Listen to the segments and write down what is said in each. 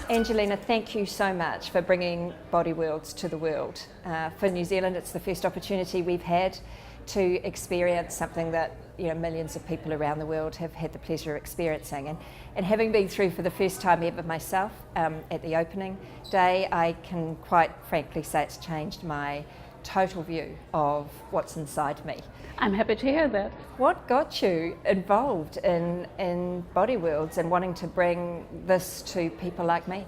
Angelina, thank you so much for bringing Body Worlds to the world. For New Zealand, it's the first opportunity we've had to experience something that millions of people around the world have had the pleasure of experiencing. And having been through for the first time ever myself at the opening day, I can quite frankly say it's changed my total view of what's inside me. I'm happy to hear that. What got you involved in Body Worlds and wanting to bring this to people like me?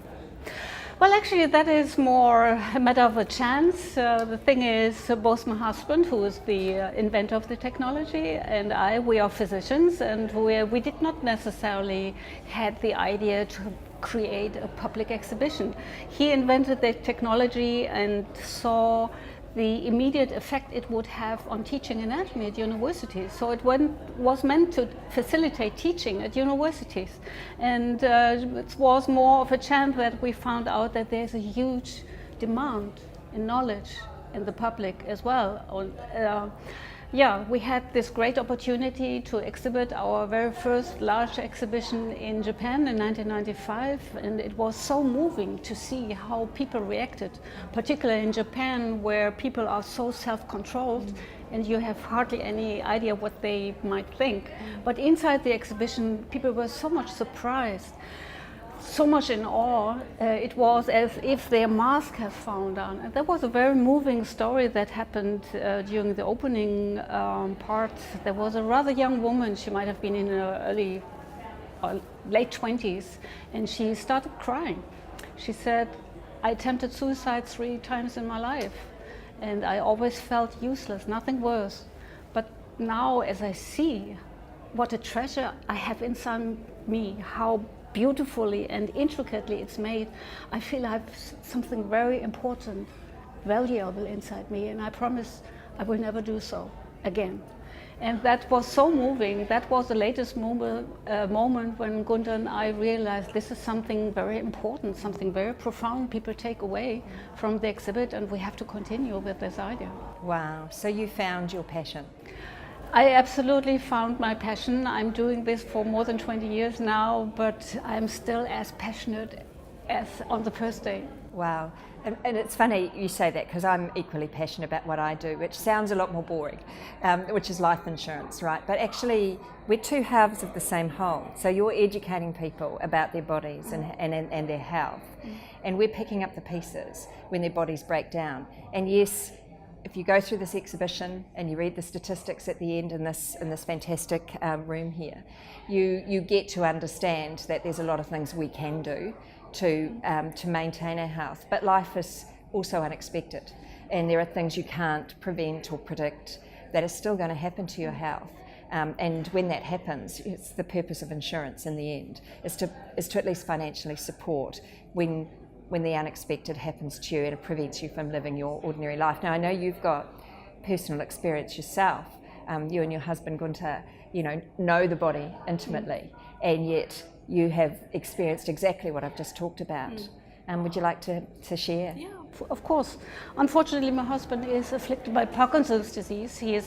Well, actually, that is more a matter of a chance. The thing is, both my husband, who is the inventor of the technology, and I, we are physicians, and we did not necessarily had the idea to create a public exhibition. He invented the technology and saw the immediate effect it would have on teaching anatomy at universities. So it was meant to facilitate teaching at universities. And it was more of a chance that we found out that there's a huge demand in knowledge in the public as well. We had this great opportunity to exhibit our very first large exhibition in Japan in 1995, and it was so moving to see how people reacted, particularly in Japan, where people are so self-controlled and you have hardly any idea what they might think. But inside the exhibition, people were so much surprised, so much in awe. It was as if their mask has fallen down. And that was a very moving story that happened during the opening part. There was a rather young woman, she might have been in her early or late 20s, and she started crying. She said, "I attempted suicide 3 times in my life, and I always felt useless, nothing worse. But now as I see what a treasure I have inside me, how beautifully and intricately it's made, I feel I have something very important, valuable inside me, and I promise I will never do so again." And that was so moving. That was the latest moment when Gunther and I realized this is something very important, something very profound people take away from the exhibit, and we have to continue with this idea. Wow, so you found your passion. I absolutely found my passion. I'm doing this for more than 20 years now, but I'm still as passionate as on the first day. Wow. And it's funny you say that, because I'm equally passionate about what I do, which sounds a lot more boring, which is life insurance, right? But actually, we're two halves of the same whole. So you're educating people about their bodies and their health, and we're picking up the pieces when their bodies break down. And yes, if you go through this exhibition and you read the statistics at the end in this fantastic room here, you get to understand that there's a lot of things we can do to maintain our health. But life is also unexpected, and there are things you can't prevent or predict that are still going to happen to your health. And when that happens, it's the purpose of insurance in the end, is to at least financially support when the unexpected happens to you and it prevents you from living your ordinary life. Now, I know you've got personal experience yourself. You and your husband, Gunther, know the body intimately, and yet you have experienced exactly what I've just talked about. Would you like to share? Yeah, of course. Unfortunately, my husband is afflicted by Parkinson's disease. He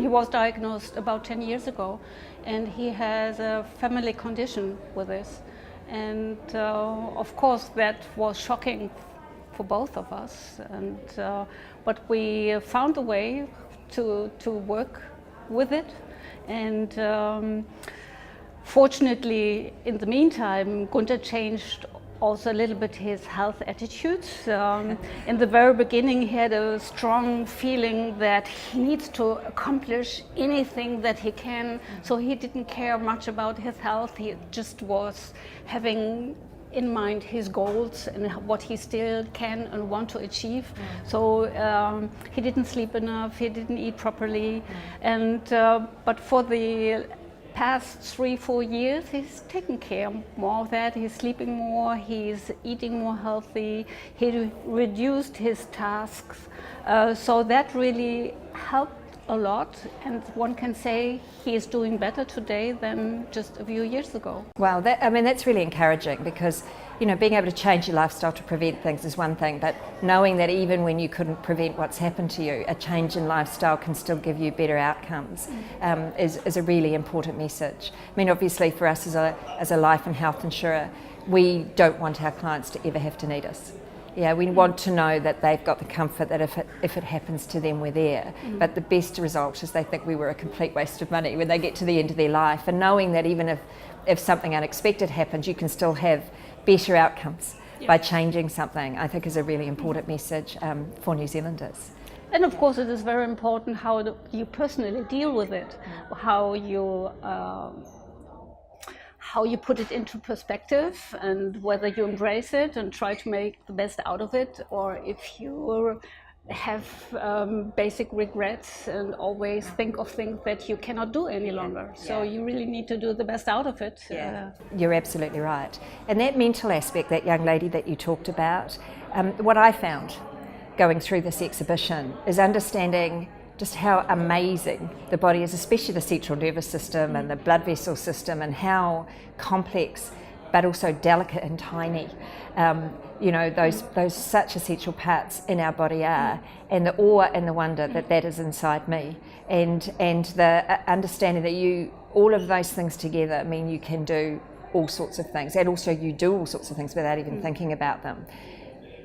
was diagnosed about 10 years ago, and he has a family condition with this. And of course that was shocking for both of us, but we found a way to work with it, and fortunately in the meantime Gunther changed also a little bit his health attitudes. In the very beginning he had a strong feeling that he needs to accomplish anything that he can, so he didn't care much about his health. He just was having in mind his goals and what he still can and want to achieve. So he didn't sleep enough, he didn't eat properly, and but for the past 3-4 years he's taken care more of that. He's sleeping more, he's eating more healthy, he reduced his tasks, so that really helped a lot, and one can say he is doing better today than just a few years ago. Wow, that's really encouraging, because being able to change your lifestyle to prevent things is one thing, but knowing that even when you couldn't prevent what's happened to you, a change in lifestyle can still give you better outcomes is a really important message. I mean, obviously for us as a life and health insurer, we don't want our clients to ever have to need us. Yeah, we want to know that they've got the comfort that if it happens to them, we're there. But the best result is they think we were a complete waste of money when they get to the end of their life. And knowing that even if something unexpected happens, you can still have better outcomes by changing something, I think is a really important message for New Zealanders. And of course it is very important how you personally deal with it, how you put it into perspective, and whether you embrace it and try to make the best out of it, or if you have basic regrets and always think of things that you cannot do any longer. So you really need to do the best out of it. You're absolutely right. And that mental aspect, that young lady that you talked about, what I found going through this exhibition is understanding just how amazing the body is, especially the central nervous system and the blood vessel system, and how complex but also delicate and tiny those such essential parts in our body are, and the awe and the wonder that is inside me, and the understanding that all of those things together mean you can do all sorts of things, and also you do all sorts of things without even thinking about them.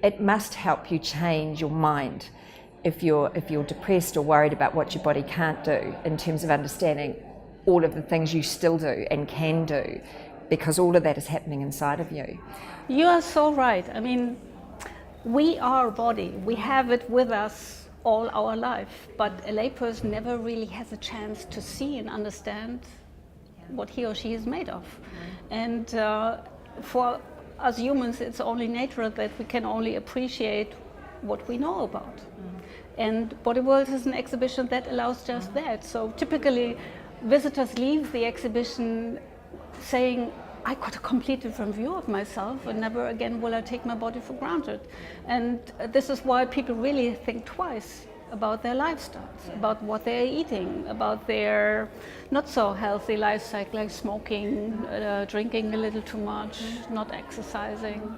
It must help you change your mind if you're depressed or worried about what your body can't do, in terms of understanding all of the things you still do and can do, because all of that is happening inside of you. You are so right. I mean, we are a body. We have it with us all our life, but a layperson never really has a chance to see and understand what he or she is made of. And for us humans, it's only natural that we can only appreciate what we know about. And Body World is an exhibition that allows just that. So typically visitors leave the exhibition saying, I got a complete different view of myself, and never again will I take my body for granted. And this is why people really think twice about their lifestyles, about what they're eating, about their not so healthy lifestyle, like smoking, drinking a little too much, not exercising.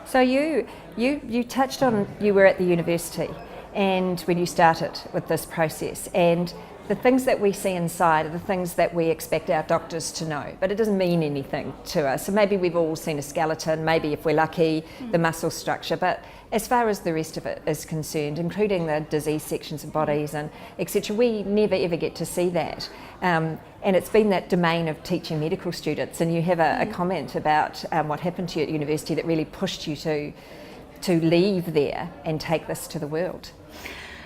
So you touched on, you were at the university, and when you started with this process, and the things that we see inside are the things that we expect our doctors to know, but it doesn't mean anything to us. So maybe we've all seen a skeleton, maybe if we're lucky, the muscle structure, but as far as the rest of it is concerned, including the disease sections of bodies and etc., we never ever get to see that. And it's been that domain of teaching medical students, and you have a comment about what happened to you at university that really pushed you to leave there and take this to the world.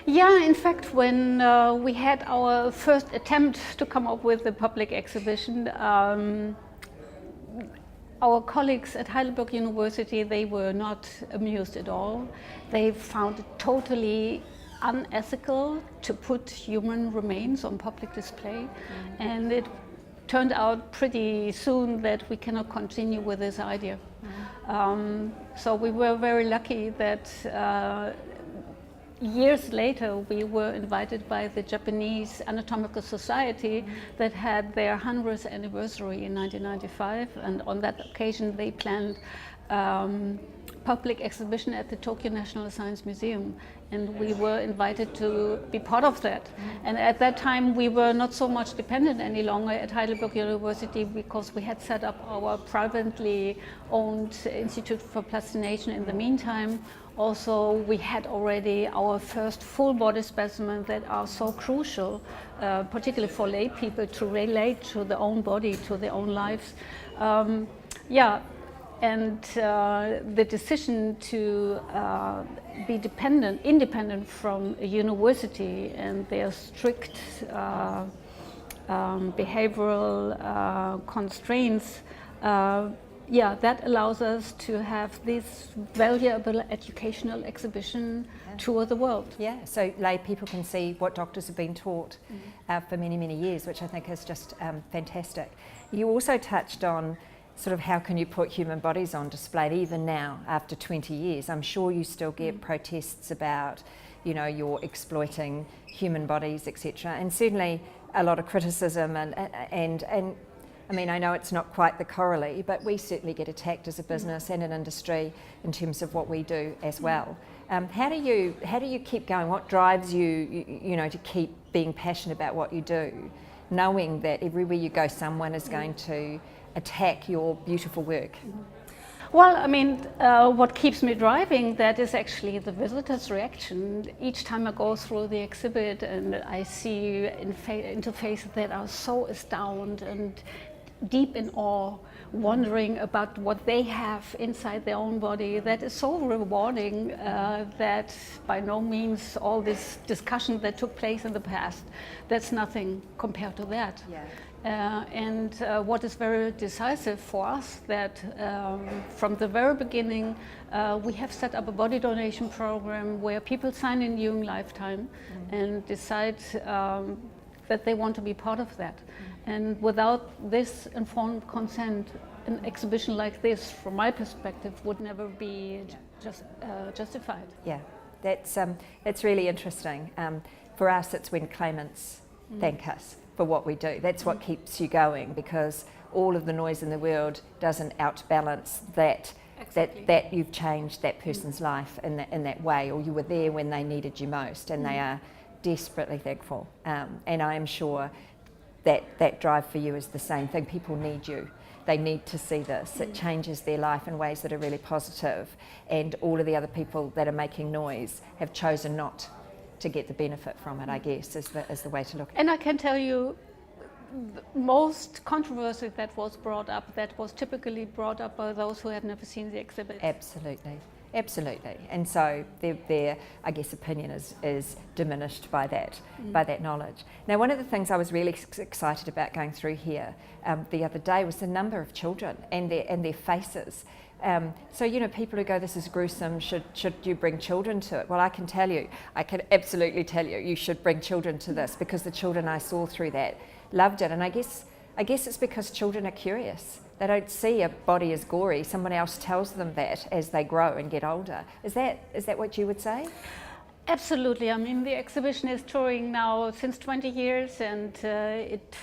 Yeah, in fact, when we had our first attempt to come up with the public exhibition, our colleagues at Heidelberg University, they were not amused at all. They found it totally unethical to put human remains on public display, and it turned out pretty soon that we cannot continue with this idea. So we were very lucky that years later we were invited by the Japanese Anatomical Society that had their 100th anniversary in 1995, and on that occasion they planned public exhibition at the Tokyo National Science Museum, and we were invited to be part of that. And at that time we were not so much dependent any longer at Heidelberg University, because we had set up our privately owned Institute for Plastination in the meantime. Also, we had already our first full body specimen that are so crucial, particularly for lay people, to relate to their own body, to their own lives. And the decision to be independent from a university and their strict behavioral constraints, that allows us to have this valuable educational exhibition tour the world. Yeah, so lay people can see what doctors have been taught for many, many years, which I think is just fantastic. You also touched on sort of how can you put human bodies on display even now after 20 years. I'm sure you still get protests about, you know, you're exploiting human bodies, etc. And certainly a lot of criticism and I mean, I know it's not quite the corollary, but we certainly get attacked as a business and an industry in terms of what we do as well. How do you keep going? What drives you, you know, to keep being passionate about what you do, knowing that everywhere you go, someone is going to attack your beautiful work? Well, I mean, what keeps me driving, that is actually the visitors' reaction. Each time I go through the exhibit and I see interfaces that are so astounded and deep in awe, wondering about what they have inside their own body, that is so rewarding that by no means all this discussion that took place in the past, that's nothing compared to that. And what is very decisive for us, that from the very beginning we have set up a body donation program where people sign in during lifetime and decide that they want to be part of that. And without this informed consent, an exhibition like this, from my perspective, would never be justified. Yeah, that's really interesting. For us, it's when claimants thank us for what we do. That's what keeps you going, because all of the noise in the world doesn't outbalance that. Exactly. That you've changed that person's life in that way, or you were there when they needed you most, and they are desperately thankful. And I am sure that drive for you is the same thing. People need you. They need to see this. It changes their life in ways that are really positive, and all of the other people that are making noise have chosen not to get the benefit from it, I guess, is the way to look at it. And I can tell you, most controversy that was brought up, that was typically brought up by those who have never seen the exhibit. Absolutely. Absolutely, and so their I guess opinion is diminished by that knowledge. Now, one of the things I was really excited about going through here the other day was the number of children and their faces. So, you know, people who go, this is gruesome, should you bring children to it? Well, I can absolutely tell you, you should bring children to this, because the children I saw through that loved it. And I guess it's because children are curious. They don't see a body as gory. Someone else tells them that as they grow and get older. Is that what you would say? Absolutely. I mean, the exhibition is touring now since 20 years, and it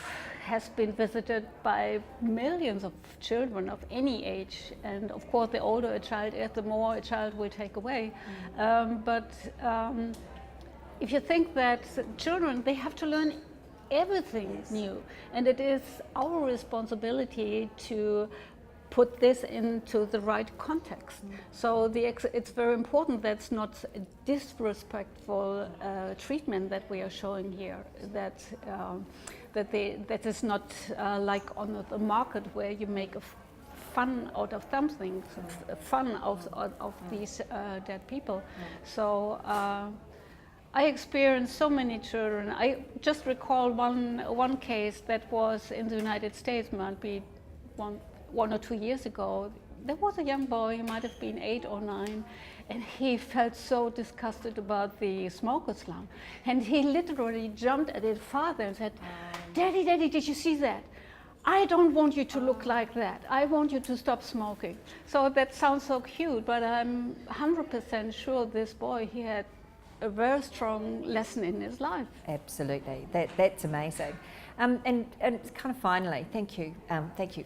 has been visited by millions of children of any age. And of course, the older a child is, the more a child will take away. But if you think that children, they have to learn everything new, and it is our responsibility to put this into the right context. So it's very important that's not a disrespectful treatment that we are showing here, that is not like on the market where you make a fun out of something, fun of these dead people. So I experienced so many children. I just recall one case that was in the United States, might be one or 2 years ago. There was a young boy, he might have been 8 or 9, and he felt so disgusted about the smoker's alarm. And he literally jumped at his father and said, Daddy, did you see that? I don't want you to look like that. I want you to stop smoking. So that sounds so cute, but I'm 100% sure this boy, he had a very strong lesson in his life. Absolutely, that's amazing. And kind of finally, thank you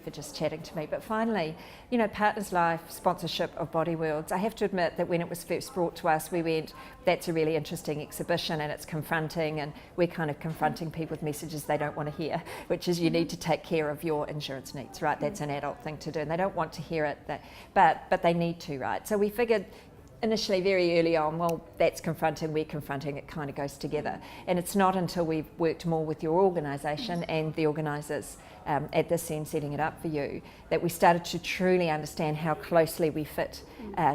for just chatting to me. But finally, you know, Partners Life sponsorship of Body Worlds. I have to admit that when it was first brought to us, we went, that's a really interesting exhibition, and it's confronting, and we're kind of confronting people with messages they don't want to hear, which is you need to take care of your insurance needs, right? That's an adult thing to do, and they don't want to hear it, but they need to, right? So we figured initially, very early on, well, that's confronting, we're confronting, it kind of goes together. And it's not until we've worked more with your organisation and the organisers at this end setting it up for you that we started to truly understand how closely we fit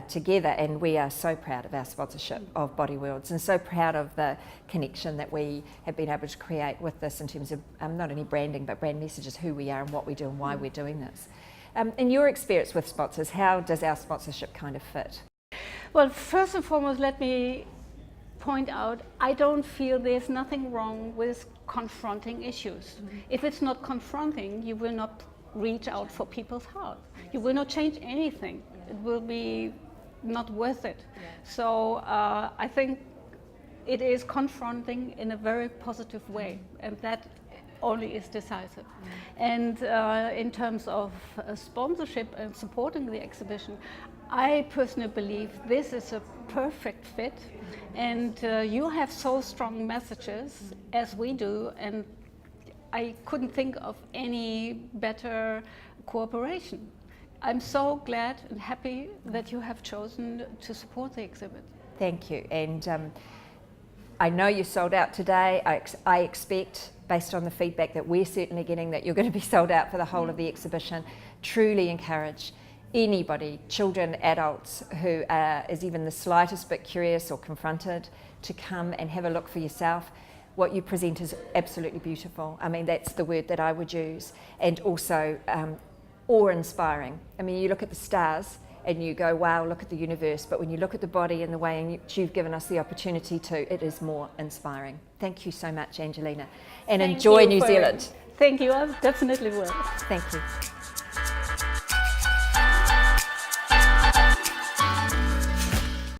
together. And we are so proud of our sponsorship of Body Worlds, and so proud of the connection that we have been able to create with this in terms of not only branding, but brand messages, who we are and what we do and why we're doing this. In your experience with sponsors, how does our sponsorship kind of fit? Well, first and foremost, let me point out, I don't feel there's nothing wrong with confronting issues. If it's not confronting, you will not reach out for people's heart. You will not change anything. It will be not worth it. So I think it is confronting in a very positive way, and that only is decisive. And in terms of sponsorship and supporting the exhibition, I personally believe this is a perfect fit, and you have so strong messages as we do, and I couldn't think of any better cooperation. I'm so glad and happy that you have chosen to support the exhibit. Thank you. And I know you sold out today. I expect, based on the feedback that we're certainly getting, that you're going to be sold out for the whole of the exhibition. Truly encourage anybody, children, adults, who is even the slightest bit curious or confronted, to come and have a look for yourself. What you present is absolutely beautiful. I mean, that's the word that I would use. And also awe-inspiring. I mean, you look at the stars and you go, wow, look at the universe. But when you look at the body and the way in which you've given us the opportunity to, it is more inspiring. Thank you so much, Angelina. And enjoy New Zealand. Thank you, I definitely will. Thank you.